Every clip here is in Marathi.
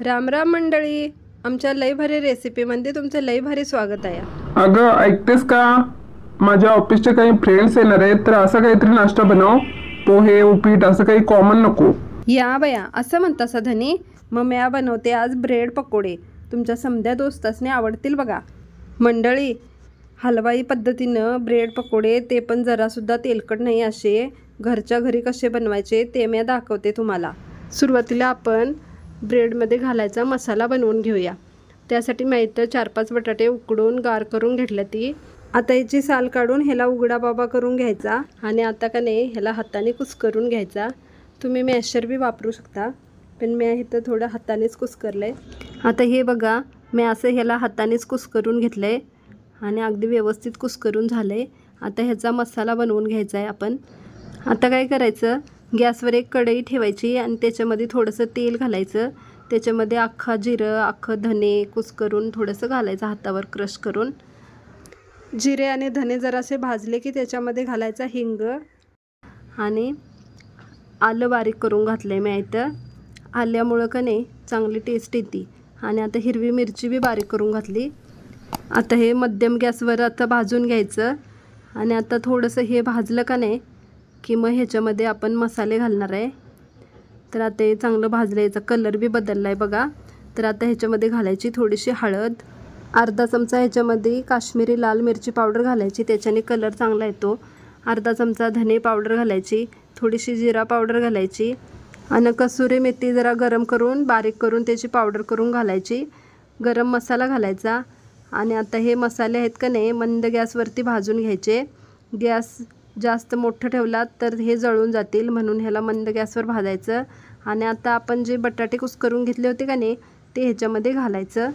राम राम मंडळी, आमच्या लई भारी रेसिपीमध्ये तुमचं लई भारी स्वागत आहे. अगं ऐकतेस का? माझ्या ऑफिसचे काही फ्रेंड्स येणार आहेत, तर असं काहीतरी नाश्ता बनव. पोहे उपीट असं काही कॉमन नको. या बया, असं म्हणतासा धनी. मग म्या बनवते आज ब्रेड पकोडे. तुमच्या समध्या दोस्तासने आवडतील बघा. मंडळी, हलवाई पद्धतीनं ब्रेड पकोडे, ते पण जरासुद्धा तेलकट नाही, असे घरच्या घरी कसे बनवायचे ते मी दाखवते तुम्हाला. सुरुवातीला आपण ब्रेडमध्ये घालायचा मसाला बनवून घेऊया. त्यासाठी माहीत 4-5 बटाटे उकडून गार करून घेतल्या ती. आता याची साल काढून ह्याला उघडा बाबा करून घ्यायचा आणि आता का नाही ह्याला हाताने कुस्करून घ्यायचा. तुम्ही मॅशर बी वापरू शकता, पण मी इथं थोडं हातानेच कुस्करलं आहे. आता हे बघा, मी असं ह्याला हातानेच कुस्करून घेतलं आहे आणि अगदी व्यवस्थित कुस्करून झालं आहे. आता ह्याचा मसाला बनवून घ्यायचा आहे आपण. आता काय करायचं, गॅसवर एक कढई ठेवायची आणि त्याच्यामध्ये थोडंसं तेल घालायचं. त्याच्यामध्ये अख्खा जिरं, अख्खं धने कुस्करून थोडंसं घालायचं हातावर क्रश करून. जिरे आणि धने जरासे भाजले की त्याच्यामध्ये घालायचा हिंग आणि आलं बारीक करून घातलं आहे मी इथं. आल्यामुळं का नाही चांगली टेस्ट येते. आणि आता हिरवी मिरची बी बारीक करून घातली. आता हे मध्यम गॅसवर आता भाजून घ्यायचं आणि आता थोडंसं हे भाजलं का नाही की मग ह्याच्यामध्ये आपण मसाले घालणार आहे. तर आता हे चांगलं भाजलं, याचा कलर बी बदलला आहे बघा. तर आता ह्याच्यामध्ये घालायची थोडीशी हळद, अर्धा चमचा ह्याच्यामध्ये काश्मीरी लाल मिरची पावडर घालायची, त्याच्याने कलर चांगला येतो. अर्धा चमचा धने पावडर घालायची, थोडीशी जिरा पावडर घालायची आणि कसुरी मेथी जरा गरम करून बारीक करून त्याची पावडर करून घालायची. गरम मसाला घालायचा आणि आता हे मसाले आहेत का नाही मंद गॅसवरती भाजून घ्यायचे. गॅस जास्त मोठं ठेवलात तर हे जळून जातील, म्हणून ह्याला मंद गॅसवर भाजायचं. आणि आता आपण जे बटाटे कुस्करून घेतले होते का नाही ते ह्याच्यामध्ये घालायचं.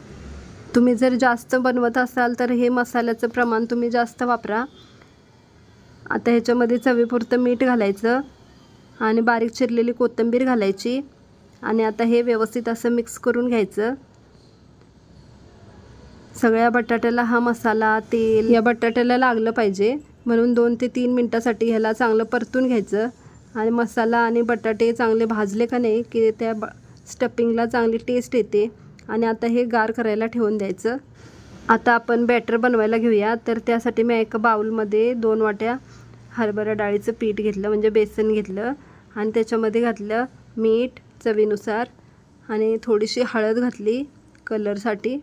तुम्ही जर जास्त बनवत असाल तर हे मसाल्याचं प्रमाण तुम्ही जास्त वापरा. आता ह्याच्यामध्ये चवीपुरतं मीठ घालायचं आणि बारीक चिरलेली कोथिंबीर घालायची आणि आता हे व्यवस्थित असं मिक्स करून घ्यायचं. सगळ्या बटाट्याला हा मसाला, तेल या बटाट्याला लागलं पाहिजे, म्हणून 2 ते 3 मिनटासाठी ह्याला चांगलं परतून घ्यायचं. आणि मसाला आणि बटाटे चांगले भाजले का नाही की त्या स्टफिंगला चांगली टेस्ट येते. आणि आता हे गार करायला ठेवून द्यायचं. आता आपण बॅटर बनवायला घेऊया. तर त्यासाठी मी एका बाउलमध्ये 2 वाट्या हरभरा डाळीचं पीठ घेतलं, म्हणजे बेसन घेतलं आणि त्याच्यामध्ये घातलं मीठ चवीनुसार आणि थोडीशी हळद घातली कलरसाठी.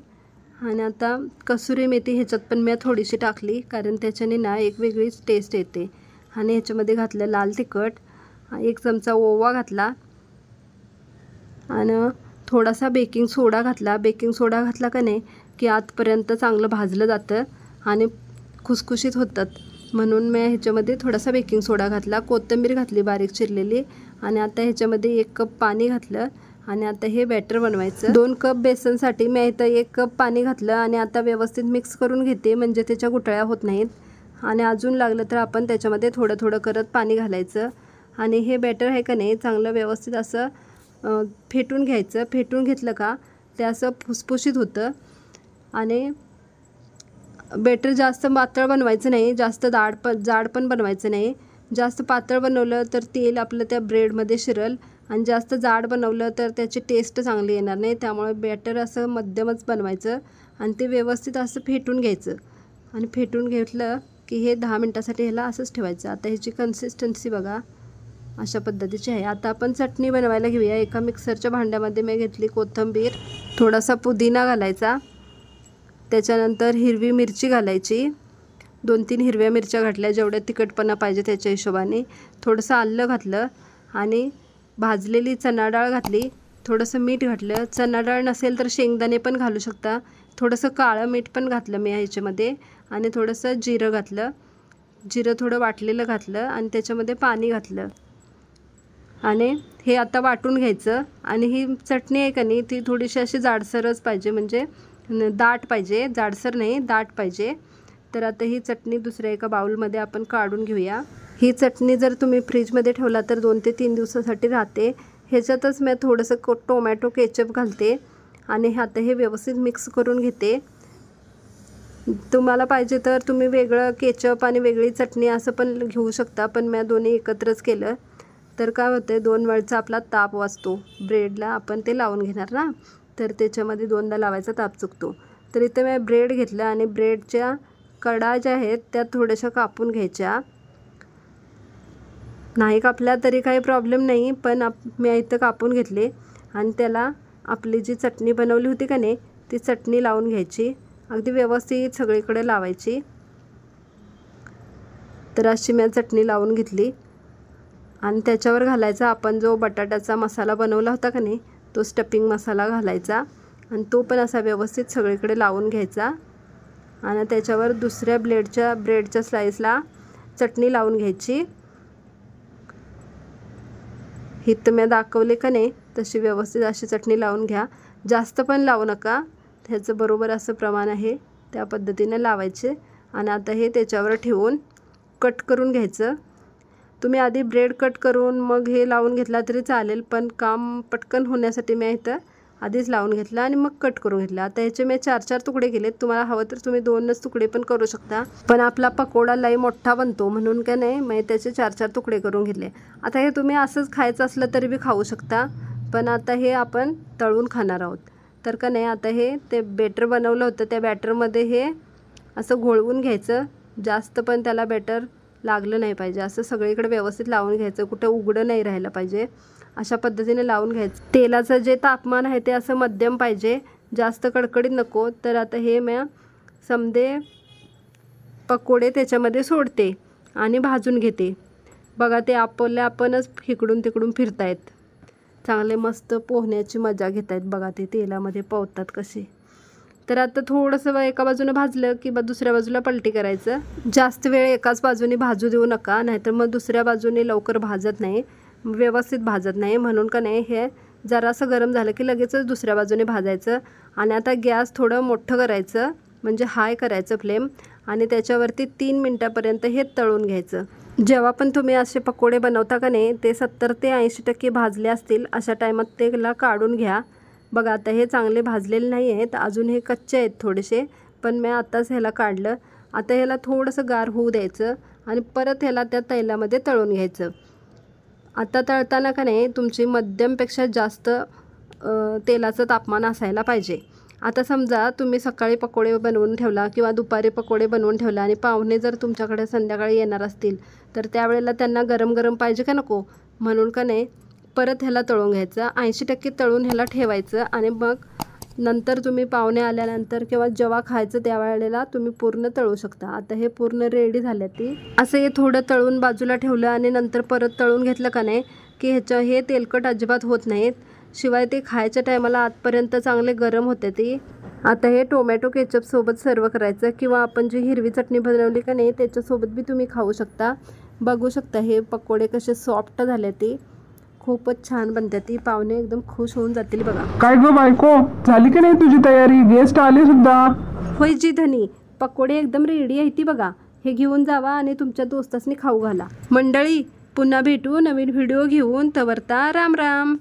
आणि आता कसुरी मेथी ह्याच्यात पण मी थोडीशी टाकली, कारण त्याच्याने ना एक वेगळीच टेस्ट येते. आणि ह्याच्यामध्ये घातलं लाल तिखट, 1 चमचा ओवा घातला आणि थोडासा बेकिंग सोडा घातला. बेकिंग सोडा घातला का नाही की आतपर्यंत चांगलं भाजलं जातं आणि खुसखुशीत होतात, म्हणून मी ह्याच्यामध्ये थोडासा बेकिंग सोडा घातला. कोथिंबीर घातली बारीक चिरलेली आणि आता ह्याच्यामध्ये 1 कप पाणी घातलं आणि आता हे बॅटर बनवायचं. 2 कप बेसनसाठी मी इथं 1 कप पाणी घातलं आणि आता व्यवस्थित मिक्स करून घेते, म्हणजे त्याच्या गुठळ्या होत नाहीत. आणि अजून लागलं तर आपण त्याच्यामध्ये थोडं थोडं करत पाणी घालायचं. आणि हे बॅटर आहे का नाही चांगलं व्यवस्थित असं फेटून घ्यायचं. फेटून घेतलं का ते असं फुसफुशीत होतं. आणि बॅटर जास्त पातळ बनवायचं नाही, जास्त जाड पण बनवायचं नाही. जास्त पातळ बनवलं तर तेल आपलं त्या ब्रेडमध्ये शिरल आणि जास्त जाड बनवलं तर त्याची टेस्ट चांगली येणार नाही. त्यामुळे बॅटर असं मध्यमच बनवायचं आणि ते व्यवस्थित असं फेटून घ्यायचं. आणि फेटून घेतलं की हे 10 मिनटासाठी ह्याला असंच ठेवायचं. आता ह्याची कन्सिस्टन्सी बघा अशा पद्धतीची आहे. आता आपण चटणी बनवायला घेऊया. एका मिक्सरच्या भांड्यामध्ये मी घेतली कोथिंबीर, थोडासा पुदिना घालायचा, त्याच्यानंतर हिरवी मिरची घालायची, 2-3 हिरव्या मिरच्या घातल्या जेवढ्या तिखटपणा पाहिजे त्याच्या हिशोबाने. थोडंसं आलं घातलं आणि भाजलेली चणा डाळ घातली, थोडंसं मीठ घातलं. चणा डाळ नसेल तर शेंगदाणे पण घालू शकता. थोडंसं काळं मीठ पण घातलं मी ह्याच्यामध्ये आणि थोडंसं जिरं घातलं. जिरं थोडं वाटलेलं घातलं आणि त्याच्यामध्ये पाणी घातलं आणि हे आता वाटून घ्यायचं. आणि ही चटणी आहे का नाही ती थोडीशी अशी जाडसरच पाहिजे, म्हणजे दाट पाहिजे, जाडसर नाही दाट पाहिजे. तर आता ही चटणी दुसऱ्या एका बाउलमध्ये आपण काढून घेऊया. ही चटणी जर तुम्ही फ्रीजमध्ये ठेवला तर 2 ते 3 दिवसासाठी राहते. ह्याच्यातच मी थोडंसं टोमॅटो केचप घालते आणि आता हे व्यवस्थित मिक्स करून घेते. तुम्हाला पाहिजे तर तुम्ही वेगळं केचप आणि वेगळी चटणी असं पण घेऊ शकता, पण मी दोन्ही एकत्रच केलं. तर काय होतं 2 वेळचा आपला ताप वाचतो. ब्रेडला आपण ते लावून घेणार ना, तर त्याच्यामध्ये 2दा लावायचा ताप चुकतो. तर इथं मी ब्रेड घेतलं आणि ब्रेडच्या कडा ज्या आहेत त्या थोड्याशा कापून घ्यायच्या. नाही कापल्या तरी काही प्रॉब्लेम नाही, पण मी इथं कापून घेतले आणि त्याला आपली जी चटणी बनवली होती का नाही ती चटणी लावून घ्यायची. अगदी व्यवस्थित सगळीकडे लावायची. तर अशी मी चटणी लावून घेतली आणि त्याच्यावर घालायचा आपण जो बटाट्याचा मसाला बनवला होता का नाही तो स्टफिंग मसाला घालायचा आणि तो पण असा व्यवस्थित सगळीकडे लावून घ्यायचा. आणि त्याच्यावर दुसऱ्या ब्रेडच्या स्लाइसला चटणी लावून घ्यायची. ही तर मी दाखवले का नाही तशी व्यवस्थित अशी चटणी लावून घ्या. जास्त पण लावू नका, ह्याचं बरोबर असं प्रमाण आहे त्या पद्धतीने लावायचे. आणि आता हे त्याच्यावर ठेवून कट करून घ्यायचं. तुम्ही आधी ब्रेड कट करून मग हे लावून घेतला तरी चालेल, पण काम पटकन होण्यासाठी मी इथं आधीच लावून घेतलं आणि मग कट करून घेतलं. आता ह्याचे मी 4 तुकडे केलेत. तुम्हाला हवं तर तुम्ही 2च तुकडे पण करू शकता, पण आपला पकोडा लई मोठा बनतो म्हणून का नाही मी त्याचे 4 तुकडे करून घेतले. आता हे तुम्ही असंच खायचं असलं तरी बी खाऊ शकता, पण आता हे आपण तळून खाणार आहोत. तर का नाही आता हे ते बॅटर बनवलं होतं त्या बॅटरमध्ये हे असं घोळवून घ्यायचं. जास्त पण त्याला बॅटर लागलं नाही पाहिजे, असं सगळीकडे व्यवस्थित लावून घ्यायचं. कुठं उघडं नाही राहिलं पाहिजे, अशा पद्धतीने लावून घ्यायचं. तेलाचं जे तापमान आहे ते असं मध्यम पाहिजे, जास्त कडकडीत नको. तर आता हे मी समदे पकोडे त्याच्यामध्ये सोडते आणि भाजून घेते. बघा ते आपणच इकडून तिकडून फिरतायत, चांगले मस्त पोहण्याची मजा घेत आहेत. बघा ते तेलामध्ये पोहतात कसे. तर आता थोडंसं एका बाजूने भाजलं की दुसऱ्या बाजूला पलटी करायचं. जास्त वेळ एकाच बाजूने भाजू देऊ नका, नाहीतर मग दुसऱ्या बाजूने लवकर भाजत नाही, व्यवस्थित भाजत नाही. म्हणून का नाही हे जरासं गरम झालं की लगेचच दुसऱ्या बाजूने भाजायचं. आणि आता गॅस थोडं मोठं करायचं, म्हणजे हाय करायचं फ्लेम, आणि त्याच्यावरती 3 मिनटापर्यंत हे तळून घ्यायचं. जेव्हा पण तुम्ही असे पकोडे बनवता का नाही ते 70 ते 80% भाजले असतील अशा टायमात तेला काढून घ्या. बघा आता हे चांगले भाजलेले नाही आहेत, अजून हे कच्चे आहेत थोडेसे, पण मी आताच ह्याला काढलं. आता ह्याला थोडंसं गार होऊ द्यायचं आणि परत ह्याला त्या तेलामध्ये तळून घ्यायचं. आता तळताना का नाही तुमची मध्यमपेक्षा जास्त तेलाचं तापमान असायला पाहिजे. आता समजा तुम्ही सकाळी पकोडे बनवून ठेवला किंवा दुपारी पकोडे बनवून ठेवला आणि पाहुणे जर तुमच्याकडे संध्याकाळी येणार असतील तर त्यावेळेला त्यांना गरम गरम पाहिजे का नको, म्हणून का नाही परत ह्याला तळून घ्यायचं. 80% तळून ह्याला ठेवायचं आणि मग नंतर तुम्ही पाहुणे आल्यानंतर किंवा जेव्हा खायचं त्यावेळेला तुम्ही पूर्ण तळू शकता. आता हे पूर्ण रेडी झाले. ती असं हे थोडं तळून बाजूला ठेवलं आणि नंतर परत तळून घेतलं का नाही की हे तेलकट अजिबात होत नाहीत, शिवाय ते खायच्या टायमाला आतपर्यंत चांगले गरम होते ती. आता हे टोमॅटो केचपसोबत सर्व करायचं किंवा आपण जी हिरवी चटणी बनवली का नाही त्याच्यासोबत बी तुम्ही खाऊ शकता. बघू शकता हे पकोडे कसे सॉफ्ट झाले, ती खूपच छान बनते. ती पाहुणे एकदम खुश होऊन जातील. बघा काय गं बायको, झाली की नाही तुझी तयारी? गेस्ट आले सुद्धा. होय जी धनी, पकोडे एकदम रेडी आहे ती. बघा हे घेऊन जावा आणि तुमच्या दोस्तासनी खाऊ घाला. मंडळी पुन्हा भेटू नवीन व्हिडिओ घेऊन. तवरता राम राम.